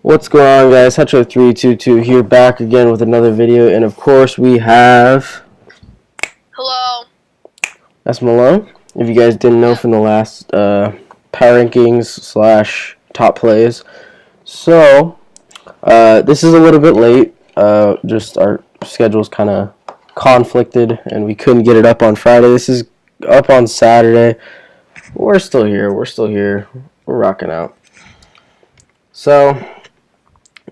What's going on, guys? Hatcho322 here, back again with another video, and of course we have... Hello. That's Malone. If you guys didn't know from the last power rankings slash top plays. So, this is a little bit late. Just our schedule's kind of conflicted, and we couldn't get it up on Friday. This is up on Saturday. We're still here. We're rocking out. So...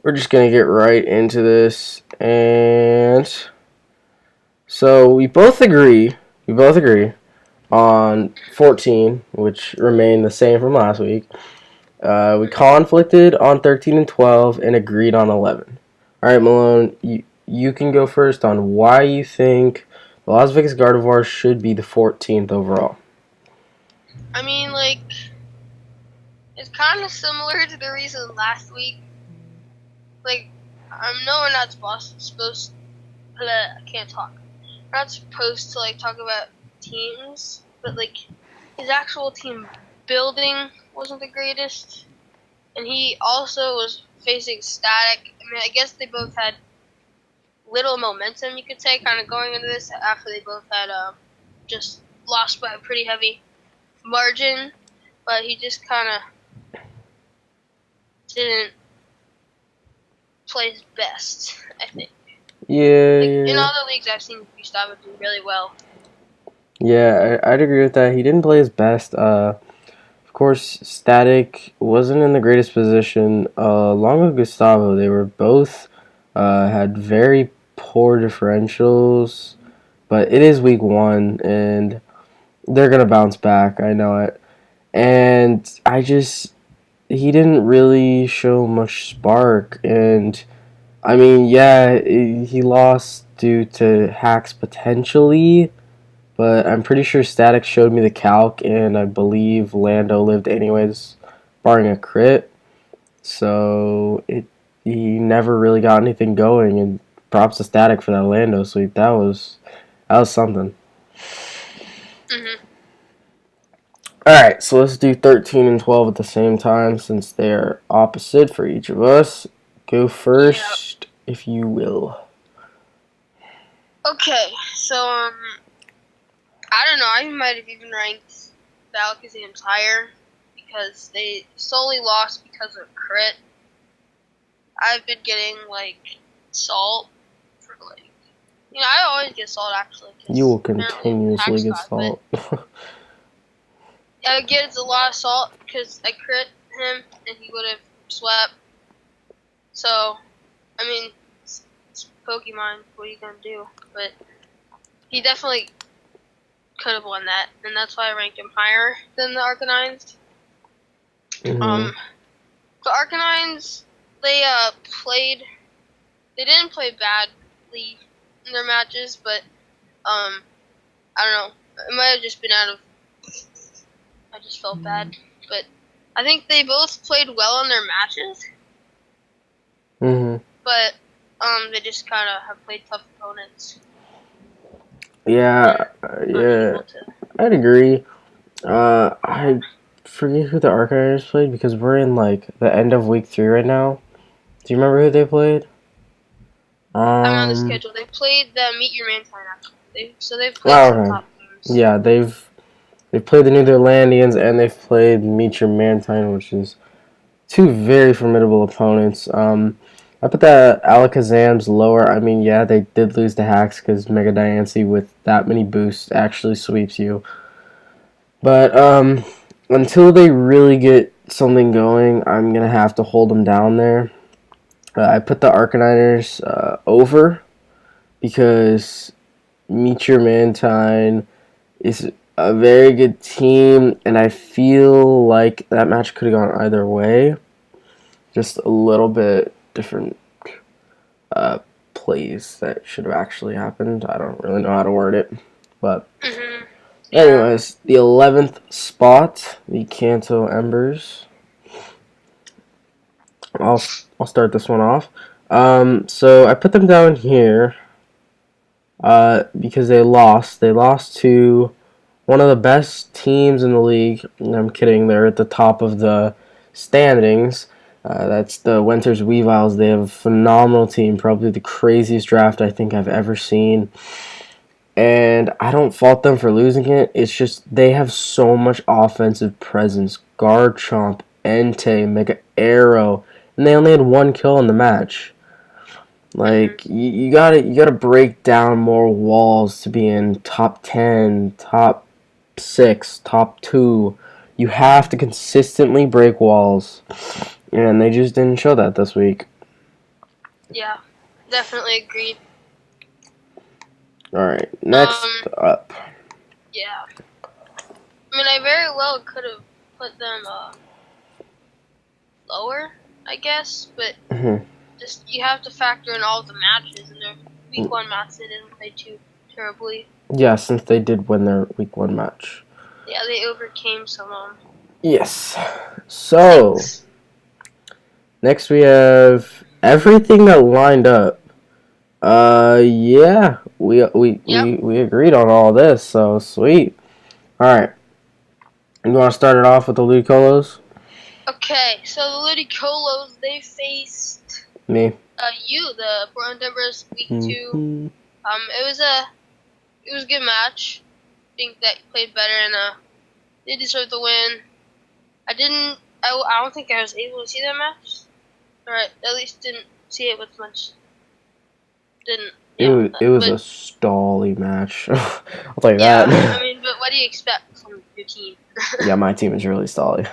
we're just going to get right into this, and so we both agree on 14, which remained the same from last week. We conflicted on 13 and 12 and agreed on 11. Alright, Malone, you can go first on why you think the Las Vegas Gardevoir should be the 14th overall. I mean, like, it's kind of similar to the reason last week. Like, no, we're not supposed. I can't talk. We're not supposed to talk about teams, but his actual team building wasn't the greatest, and he also was facing static. I mean, I guess they both had little momentum, you could say, kind of going into this after they both had just lost by a pretty heavy margin, but he just kind of didn't play his best, I think. Yeah. In other leagues, I've seen Gustavo do really well. Yeah, I'd agree with that. He didn't play his best. Of course, Static wasn't in the greatest position. Along with Gustavo, they were both had very poor differentials. But it is week 1, and they're going to bounce back. I know it. And he didn't really show much spark. And, I mean, yeah, he lost due to hacks potentially. But I'm pretty sure Static showed me the calc, and I believe Lando lived anyways, barring a crit. So he never really got anything going, and props to Static for that Lando sweep. That was something. Alright, so let's do 13 and 12 at the same time since they're opposite for each of us. Go first, if you will. Okay, so, I don't know, I might have even ranked the Alakazams higher because they solely lost because of crit. I've been getting, salt for, I always get salt, actually. You will continuously get salt. I get a lot of salt because I crit him and he would have swept. So, I mean, it's Pokemon, what are you going to do? But he definitely could have won that, and that's why I ranked him higher than the Arcanines. The Arcanines, they didn't play badly in their matches, but, I don't know, it might have just been I just felt bad, but I think they both played well in their matches. But they just kind of have played tough opponents. Yeah, I'd agree. I forget who the Arcanines played because we're in the end of week 3 right now. Do you remember who they played? I'm on the schedule. They played the Meet Your Mantine actually. They've played some top games. Yeah, they've played the Netherlandians and they've played Meet Your Mantine, which is two very formidable opponents. I put the Alakazams lower. I mean, yeah, they did lose to hacks because Mega Diancie with that many boosts actually sweeps you. But until they really get something going, I'm going to have to hold them down there. I put the Arcaniners over because Meet Your Mantine is a very good team, and I feel like that match could have gone either way. Just a little bit different plays that should have actually happened. I don't really know how to word it. But anyways, the 11th spot, the Kanto Embers. I'll start this one off. So I put them down here because they lost. They lost to one of the best teams in the league. I'm kidding. They're at the top of the standings. That's the Winters Weaviles. They have a phenomenal team, probably the craziest draft I think I've ever seen. And I don't fault them for losing it. It's just they have so much offensive presence. Garchomp, Entei, Mega Arrow, and they only had one kill in the match. Like you gotta break down more walls to be in top 10, top 6, top 2. You have to consistently break walls, and they just didn't show that this week. Yeah, definitely agree. All right, next up. Yeah. I mean, I very well could have put them lower, I guess, but just you have to factor in all the matches, and their week 1 match they didn't play too terribly. Yeah, since they did win their week 1 match. Yeah, they overcame some Yes. So things. next we have everything that lined up. Yeah, we agreed on all this, so sweet. All right, you want to start it off with the Ludicolos? Okay, so the Ludicolos, they faced Me. the Portland Timbers week 2. Mm-hmm. It was a good match. I think that played better, and they deserved the win. I don't think I was able to see that match, or at least didn't see it with much. It was a stally match. I'll tell you yeah, that. I mean, but what do you expect from your team? Yeah, my team is really stally.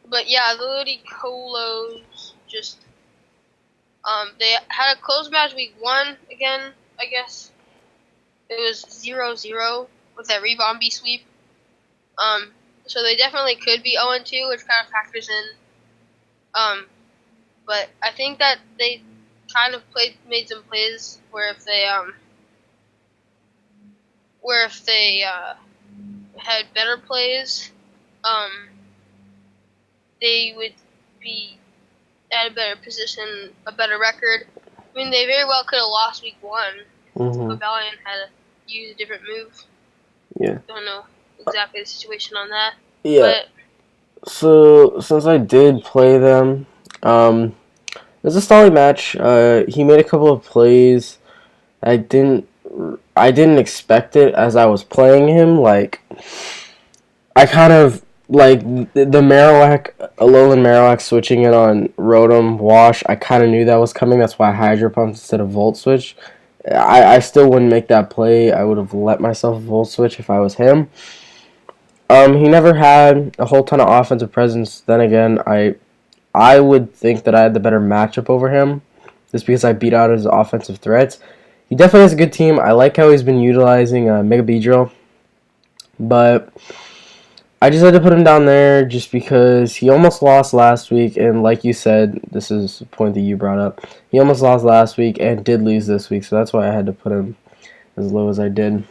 But yeah, the Ludicolos just they had a close match week 1 again. I guess it was 0-0 with that Rebombi sweep. So they definitely could be 0-2, which kind of factors in. But I think that they kind of made some plays where if they had better plays, they would be at a better position, a better record. I mean, they very well could have lost week 1. Mm-hmm. Valiant had to use a different move. Yeah. Don't know exactly the situation on that. Yeah. So since I did play them, it was a stally match. He made a couple of plays. I didn't expect it as I was playing him. Like, I kind of like the Marowak, Alolan Marowak switching it on Rotom Wash. I kind of knew that was coming. That's why I Hydro Pumped instead of Volt Switch. I still wouldn't make that play. I would have let myself Volt Switch if I was him. He never had a whole ton of offensive presence. Then again, I would think that I had the better matchup over him, just because I beat out his offensive threats. He definitely has a good team. I like how he's been utilizing Mega Beedrill, but I just had to put him down there just because he almost lost last week, and like you said, this is a point that you brought up. He almost lost last week and did lose this week, so that's why I had to put him as low as I did.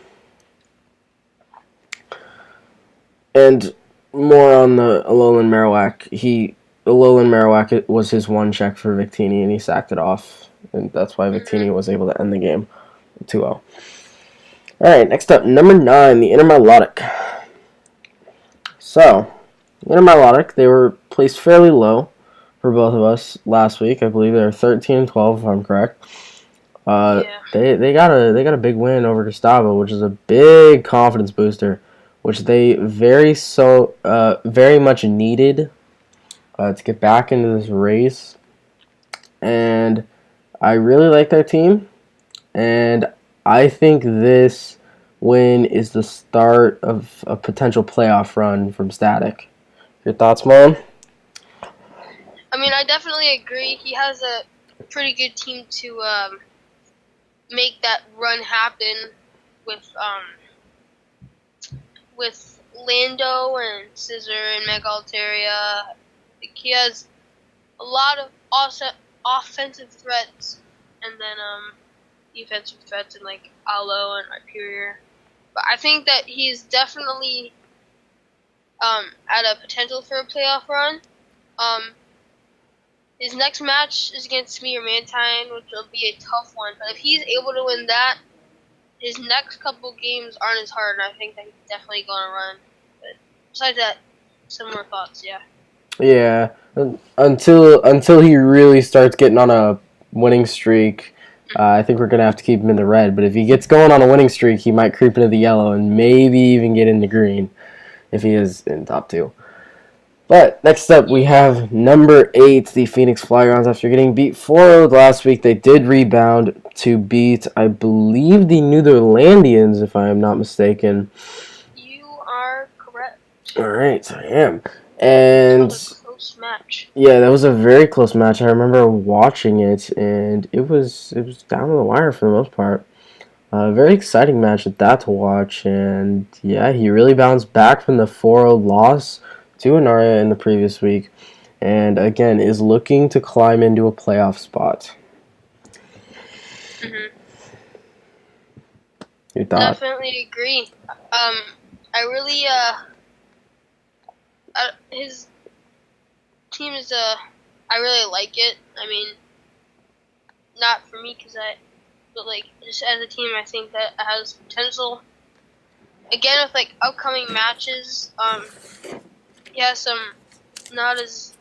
And more on the Alolan Marowak. Alolan Marowak was his one check for Victini, and he sacked it off. And that's why Victini was able to end the game 2-0. Alright, next up, number 9, the Inner Milotic. So, Inner Milotic, they were placed fairly low for both of us last week. I believe they were 13 and 12, if I'm correct. They got a big win over Gustavo, which is a big confidence booster, which they very much needed to get back into this race. And I really like their team, and I think this win is the start of a potential playoff run from Static. Your thoughts, Mom? I mean, I definitely agree. He has a pretty good team to make that run happen with Lando and Scissor and Mega Altaria. He has a lot of offensive threats, and then defensive threats in like Aloe and Hyperior. But I think that he's definitely at a potential for a playoff run. His next match is against me or Mantine, which will be a tough one. But if he's able to win that, his next couple games aren't as hard, and I think that he's definitely going to run. But besides that, some more thoughts, yeah. Yeah, until he really starts getting on a winning streak, I think we're gonna have to keep him in the red. But if he gets going on a winning streak, he might creep into the yellow and maybe even get into green if he is in top two. But next up, we have number 8, the Phoenix Flyers. After getting beat 4-0 last week, they did rebound to beat, I believe, the Netherlandians, if I am not mistaken. You are correct. All right, I am. That And was a close match. yeah, that was a very close match. I remember watching it, and it was down to the wire for the most part. A very exciting match at that to watch, and yeah, he really bounced back from the 4-0 loss to Anaria in the previous week, and again is looking to climb into a playoff spot. Hmm. Your thought? Definitely agree. I really his team is I really like it. I mean, not for me but like just as a team, I think that it has potential. Again, with like upcoming matches, he has some not as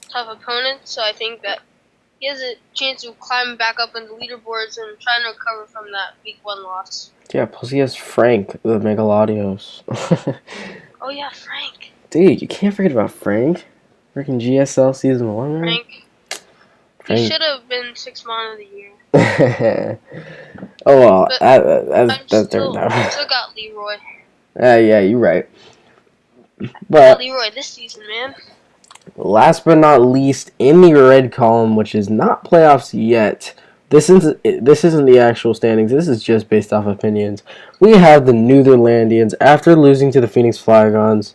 tough opponents, so I think that he has a chance of climbing back up in the leaderboards and trying to recover from that week 1 loss. Yeah, plus he has Frank, the Megalodios. Oh yeah, Frank. Dude, you can't forget about Frank. Freaking GSL season 1, man. Frank. He Frank. should have been 6 man of the year. Oh well, But that's different I though. still got Leroy. Yeah, you're right. Got But Leroy this season, man. last but not least, in the red column, which is not playoffs yet, this isn't the actual standings. This is just based off opinions. We have the Netherlandians after losing to the Phoenix Flygons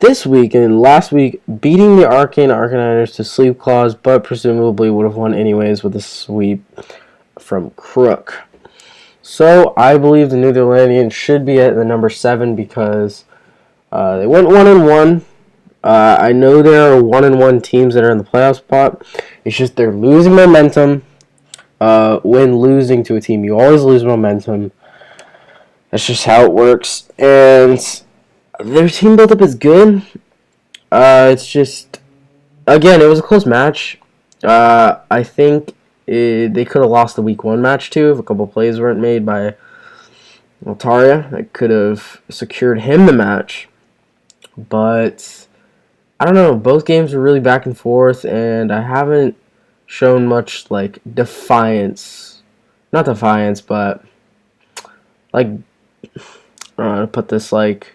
this week and last week, beating the Arcane Arcanines to sleep claws, but presumably would have won anyways with a sweep from Crook. So I believe the Netherlandians should be at the number 7 because they went 1-1. I know there are 1-1 teams that are in the playoff spot. It's just they're losing momentum. When losing to a team, you always lose momentum. That's just how it works. And their team build-up is good. It's just, again, it was a close match. I think they could have lost the week 1 match too if a couple plays weren't made by Altaria. That could have secured him the match. But I don't know. Both games were really back and forth, and I haven't shown much like defiance. Not defiance, but like put this like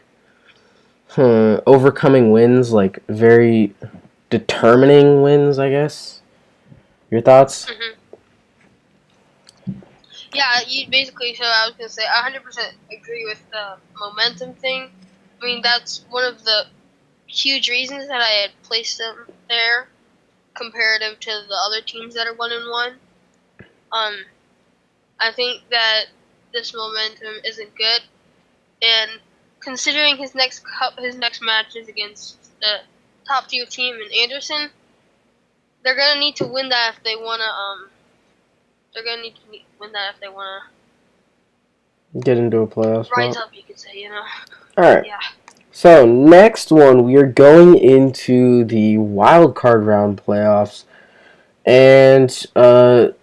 overcoming wins, like very determining wins. I guess. Your thoughts? Hmm. Yeah, you basically. So I was gonna say, I 100% agree with the momentum thing. I mean, that's one of the huge reasons that I had placed them there, comparative to the other teams that are 1-1. I think that this momentum isn't good, and considering his next match is against the top tier team in Anderson, they're gonna need to win that if they wanna they're gonna need to win that if they wanna Get into a playoff rise spot. up, you could say, you know. All right. Yeah. So next one, we are going into the wild card round playoffs, and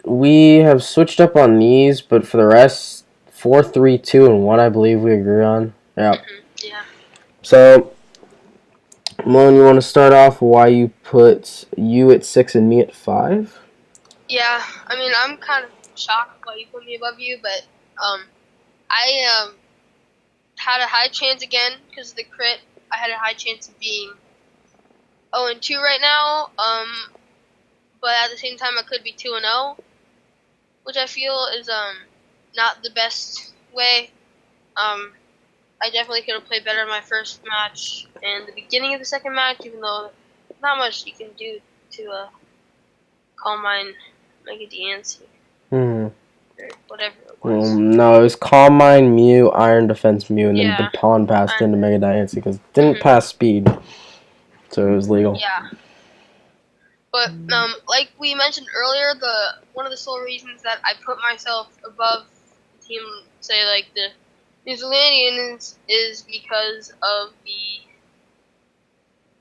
we have switched up on these, but for the rest, 4, 3, 2, and 1, I believe we agree on. Yeah. Yeah. So, Moan, you want to start off why you put you at 6 and me at 5? Yeah. I mean, I'm kind of shocked why you put me above you, but I had a high chance again because of the crit. I had a high chance of being 0-2 right now. But at the same time, I could be 2-0, which I feel is not the best way. I definitely could have played better in my first match and the beginning of the second match, even though not much you can do to Calm Mind Mega Diancie Hmm. or whatever it Well, was. no, it was Calm Mind, Mew, Iron Defense, Mew, and then Yeah. Baton passed into Mega Diancie because it didn't Mhm. pass speed, so it was legal. Yeah. But like we mentioned earlier, one of the sole reasons that I put myself above the team, say like the New Zealandians, is because of the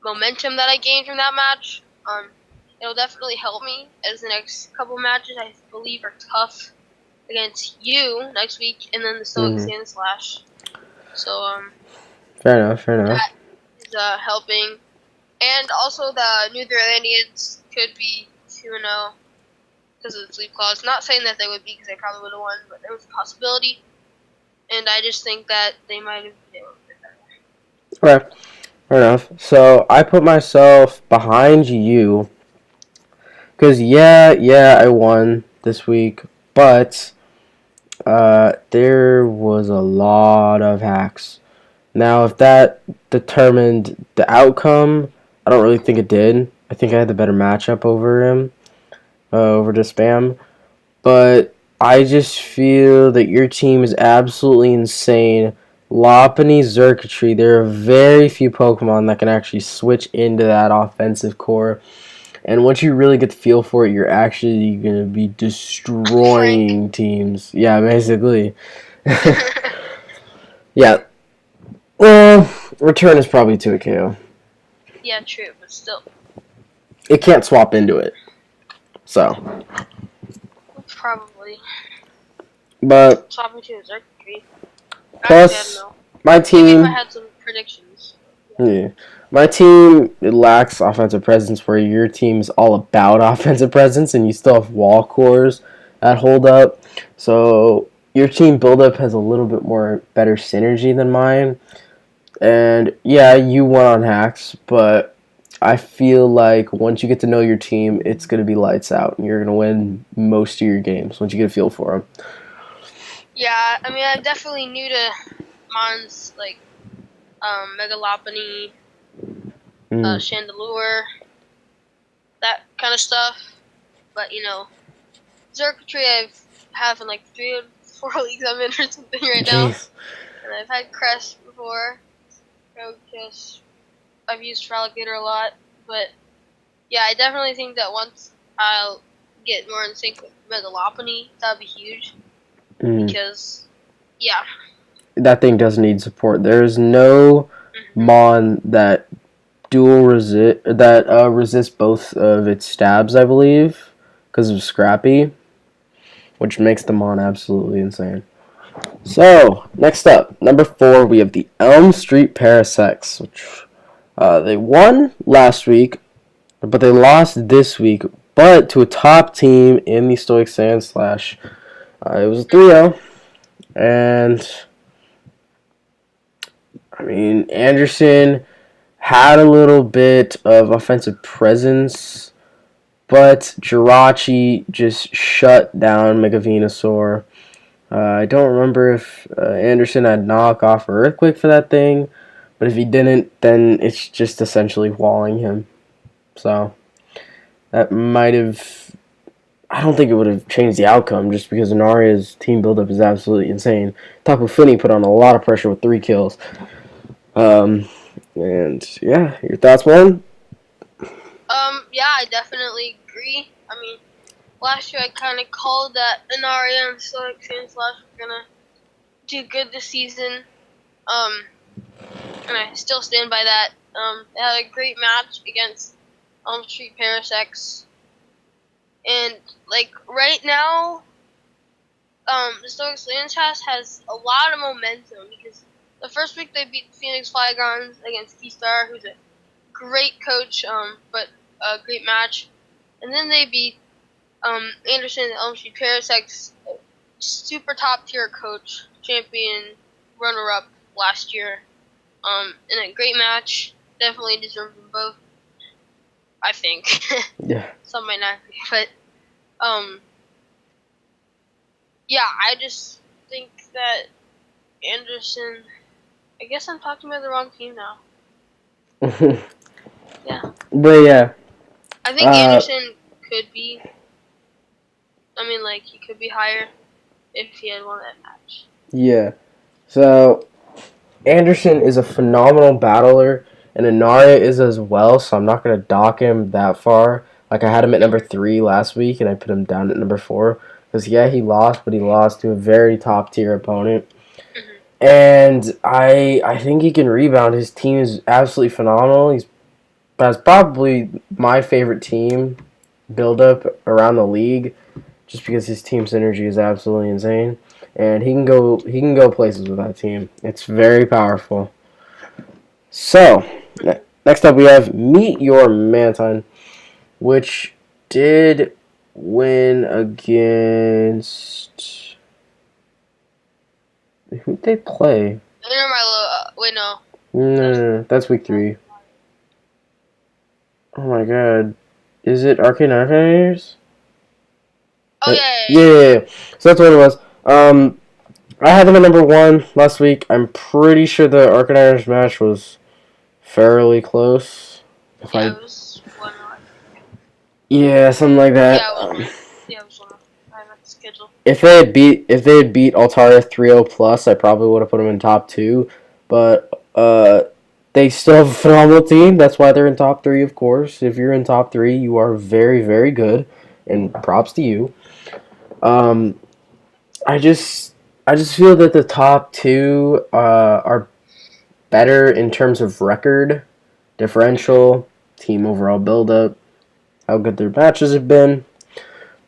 momentum that I gained from that match. It'll definitely help me as the next couple matches I believe are tough against you next week, and then the Stoic Sand Slash. So fair enough. that is helping, and also the New Zealandians could be 2-0 because of the sleep clause. Not saying that they would be, because they probably would have won, but there was a possibility, and I just think that they might have been able to do better. Okay, fair enough. So I put myself behind you because I won this week, but there was a lot of hacks. Now, if that determined the outcome, I don't really think it did. I think I had the better matchup over him, over the spam. But I just feel that your team is absolutely insane. Lopunny, Xurkitree, there are very few Pokemon that can actually switch into that offensive core. And once you really get the feel for it, you're actually going to be destroying teams. Yeah, basically. Yeah. Well, return is probably to a KO. Yeah, true, but still. It can't swap into it. So. Probably. But. Swapping to a Xurkitree. Plus, actually, I don't know. my Maybe if team. I had some predictions. Yeah. My team, it lacks offensive presence, where your team's all about offensive presence, and you still have wall cores that hold up. So your team buildup has a little bit more better synergy than mine. And yeah, you won on hacks, but I feel like once you get to know your team, it's going to be lights out, and you're going to win most of your games once you get a feel for them. Yeah, I mean, I'm definitely new to Mons, like Mega Lopunny, Chandelure, that kind of stuff. But Xurkitree I've have in like 3 or 4 leagues I'm in or something right now. And I've had Crest before. Roadkiss. I've used Fraligator a lot. But yeah, I definitely think that once I'll get more in sync with Mega Lopunny, that'll be huge. Because, yeah. That thing does need support. There's no Mon that resists both of its stabs, I believe, because of Scrappy, which makes the Mon absolutely insane. So, next up, number 4, we have the Elm Street Parasects, which they won last week, but they lost this week, but to a top team in the Stoic Sand Slash. It was a 3-0, and I mean, Anderson had a little bit of offensive presence, but Jirachi just shut down Mega Venusaur. I don't remember if Anderson had knockoff or Earthquake for that thing, but if he didn't, then it's just essentially walling him. So that might have. I don't think it would have changed the outcome just because Anaria's team buildup is absolutely insane. Tapu Fini put on a lot of pressure with 3 kills. And yeah, your thoughts, man? Yeah, I definitely agree. I mean, last year I kind of called that Anaria and Stoic Sand Slash were gonna do good this season. And I still stand by that. They had a great match against Elm Street Parasects. And, like, right now, the Stoic Sand Slash has a lot of momentum because the first week they beat Phoenix Flygons against Keystar, who's a great coach, but a great match. And then they beat Anderson and Elm Street Parasects, super top tier coach, champion, runner-up last year. In a great match. Definitely deserved them both, I think. Yeah. Some might not be, but yeah, I just think that Anderson. I guess I'm talking about the wrong team now. Yeah. But yeah. I think Anderson could be. I mean, like, he could be higher if he had won that match. Yeah. So, Anderson is a phenomenal battler, and Anaria is as well, so I'm not going to dock him that far. Like, I had him at number 3 last week, and I put him down at number 4. Because, yeah, he lost, but he lost to a very top-tier opponent. And I think he can rebound. His team is absolutely phenomenal. He's That's probably my favorite team build up around the league, just because his team synergy is absolutely insane, and he can go places with that team. It's very powerful. So next up we have Meet Your Mantine, which did win against who they play. Inter Milo. Wait, no. No, that's week 3. Oh my god, is it Arcane Arcanators? Oh yeah, Yeah, yeah, yeah, yeah. So that's what it was. I had them at number 1 last week. I'm pretty sure the Arcanators match was fairly close. If yeah. I It was 1-0, I think. Yeah, something like that. Yeah, it was 1. Yeah, it was 1. I have the schedule. If they had beat Altaria 3-0 plus, I probably would have put them in top 2. But they still have a phenomenal team. That's why they're in top 3, of course. If you're in top 3, you are very, very good, and props to you. Um, I just I just feel that the top 2 are better in terms of record, differential, team overall build-up, how good their matches have been.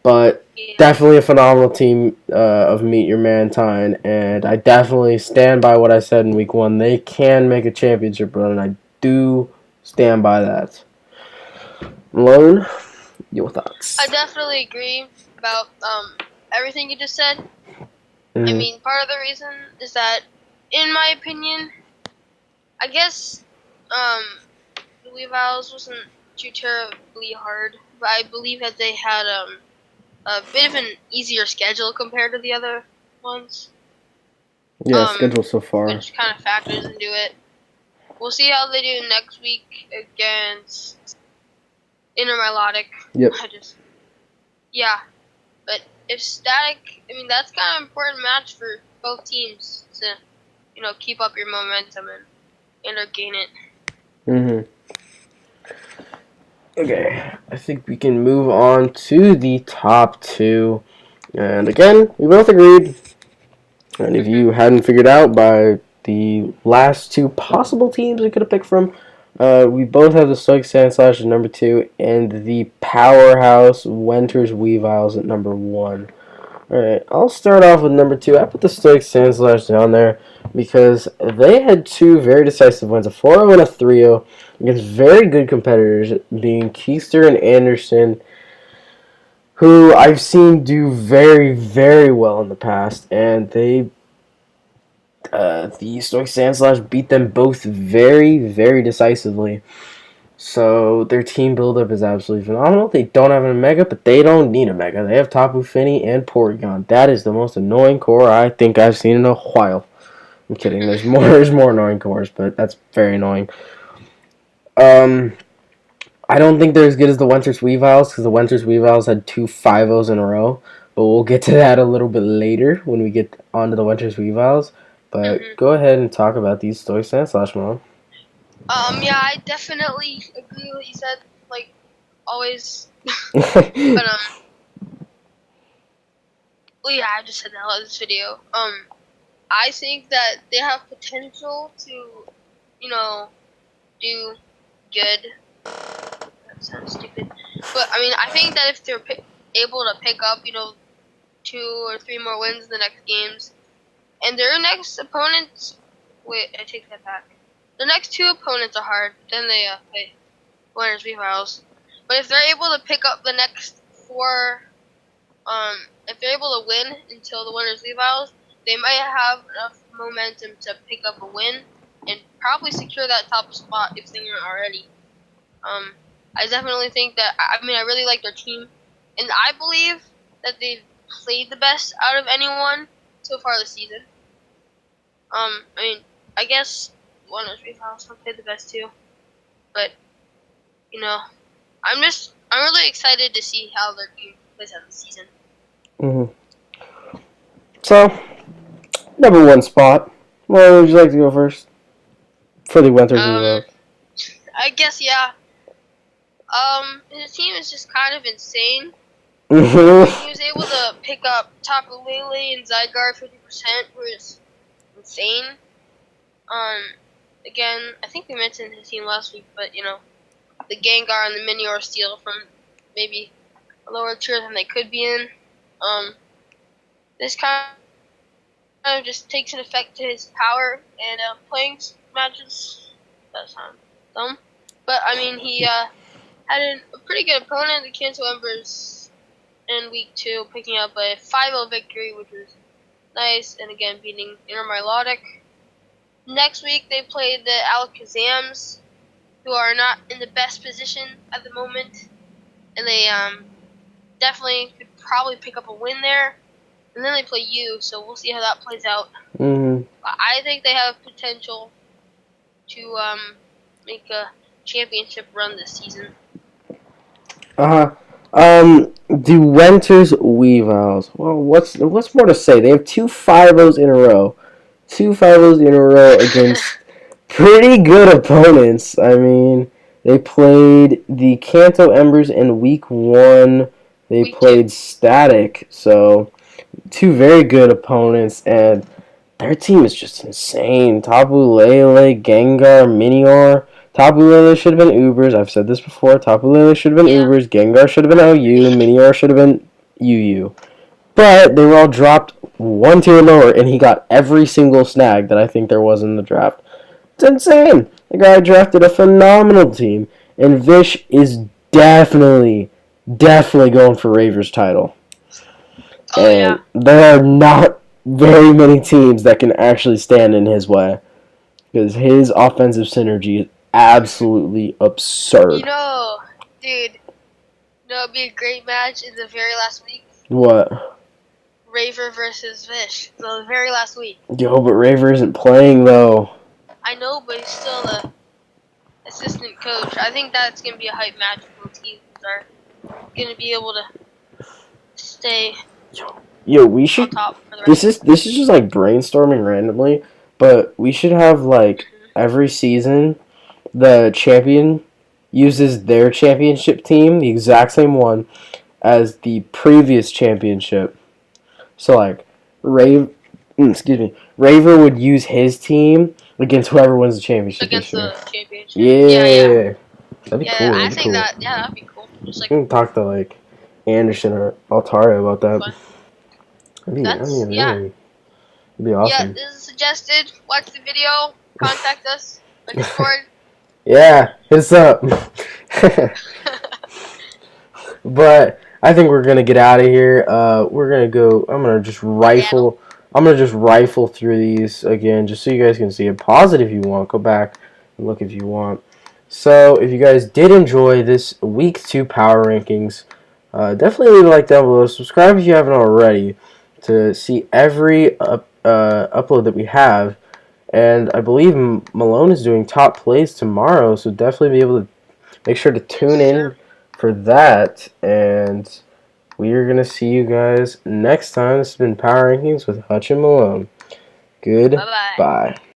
But Yeah. definitely a phenomenal team of Meet Your Mantine, and I definitely stand by what I said in week 1. They can make a championship run, and I do stand by that. Malone, your I thoughts? definitely agree about everything you just said. I Mm-hmm. mean, part of the reason is that, in my opinion, I guess the Weavals wasn't too terribly hard, but I believe that they had a bit of an easier schedule compared to the other ones. Yeah, schedule so far. Which kind of factors into it. We'll see how they do next week against Intermelodic. Yep. Yeah, but if Static, I mean, that's kind of important match for both teams to, keep up your momentum and gain it. Mm-hmm. Okay, I think we can move on to the top 2. And again, we both agreed. And if Mm-hmm. you hadn't figured out by the last 2 possible teams we could have picked from, we both have the Stoic Sandslash at number 2 and the powerhouse Wenter's Weaviles at number 1. Alright, I'll start off with number 2. I put the Stoic Sandslash down there because they had 2 very decisive wins, a 4-0 and a 3-0, against very good competitors, being Keister and Anderson, who I've seen do very, very well in the past, and the Stoic Sandslash beat them both very, very decisively. So their team buildup is absolutely phenomenal. They don't have a Mega, but they don't need a Mega. They have Tapu Fini and Porygon. That is the most annoying core I think I've seen in a while. I'm kidding. There's more. There's more annoying cores, but that's very annoying. Um, I don't think they're as good as the Wenter's Weaviles because the Wenter's Weaviles had 2 5-0s in a row. But we'll get to that a little bit later when we get onto the Wenter's Weaviles. But Mm-hmm. go ahead and talk about these Stoic Sandslash, Mom. Yeah, I definitely agree with what you said. Like always, but well, yeah, I just said that in this video. I think that they have potential to, do good. That sounds stupid, but I mean, I think that if they're able to pick up, 2 or 3 more wins in the next games, and their next opponents, wait, I take that back. The next 2 opponents are hard. Then they play winners refiles. But if they're able to pick up the next 4, if they're able to win until the winners refiles, they might have enough momentum to pick up a win and probably secure that top spot if they aren't already. I definitely think that. I mean, I really like their team, and I believe that they've played the best out of anyone so far this season. I mean, I guess winners refiles have played the best too, but you know, I'm really excited to see how their team plays out this season. Mm-hmm. So, number 1 spot. Well, would you like to go first? For the Wenter's Weaviles. I guess yeah. His team is just kind of insane. Mm-hmm. He was able to pick up Tapu Lele and Zygarde 50%, which is insane. Again, I think we mentioned his team last week, but the Gengar and the Minior steal from maybe a lower tier than they could be in. This kind of just takes an effect to his power and playing matches. That sounds dumb, but I mean he had a pretty good opponent, the Kanto Embers, in week 2, picking up a 5-0 victory, which was nice, and again beating Inner Milotic. Next week they played the Alakazams, who are not in the best position at the moment, and they definitely could probably pick up a win there. And then they play you, so we'll see how that plays out. Mm-hmm. I think they have potential to make a championship run this season. The Winters Weavils. Well, what's more to say? They have 2 5-0s in a row. 2 5-0s in a row against pretty good opponents. I mean, they played the Kanto Embers in week 1. They Week played 2. Static, so 2 very good opponents, and their team is just insane. Tapu Lele, Gengar, Minior. Tapu Lele should have been Ubers. I've said this before. Tapu Lele should have been Yeah. Ubers. Gengar should have been OU. Minior should have been UU. But they were all dropped 1 tier lower, and he got every single snag that I think there was in the draft. It's insane. The guy drafted a phenomenal team, and Vish is definitely going for Raver's title. Oh, And yeah. there are not very many teams that can actually stand in his way, because his offensive synergy is absolutely absurd. Dude, it'd be a great match in the very last week. What? Raver versus Vish. So the very last week. Yo, but Raver isn't playing, though. I know, but he's still the assistant coach. I think that's going to be a hype match. Both teams are going to be able to stay Yo, we on should. top for the rest. This is just like brainstorming randomly, but we should have like every season the champion uses their championship team, the exact same one as the previous championship. So like Raver would use his team against whoever wins the championship Against this year. the championship. Yeah. That'd be cool. I That'd be think cool. that'd be cool. Just We can talk to like Anderson or Altari about that. It'd be awesome. Yeah, this is suggested. Watch the video. Contact us on Discord. Yeah, hit us up. But I think we're gonna get out of here. We're gonna go. I'm gonna just rifle through these again, just so you guys can see it. Pause it if you want. Go back and look if you want. So if you guys did enjoy this week 2 power rankings, definitely leave a like down below. Subscribe if you haven't already to see every upload that we have. And I believe Malone is doing top plays tomorrow, so definitely be able to make sure to tune in for that. And we are going to see you guys next time. This has been Power Rankings with Hutch and Malone. Goodbye. Bye-bye.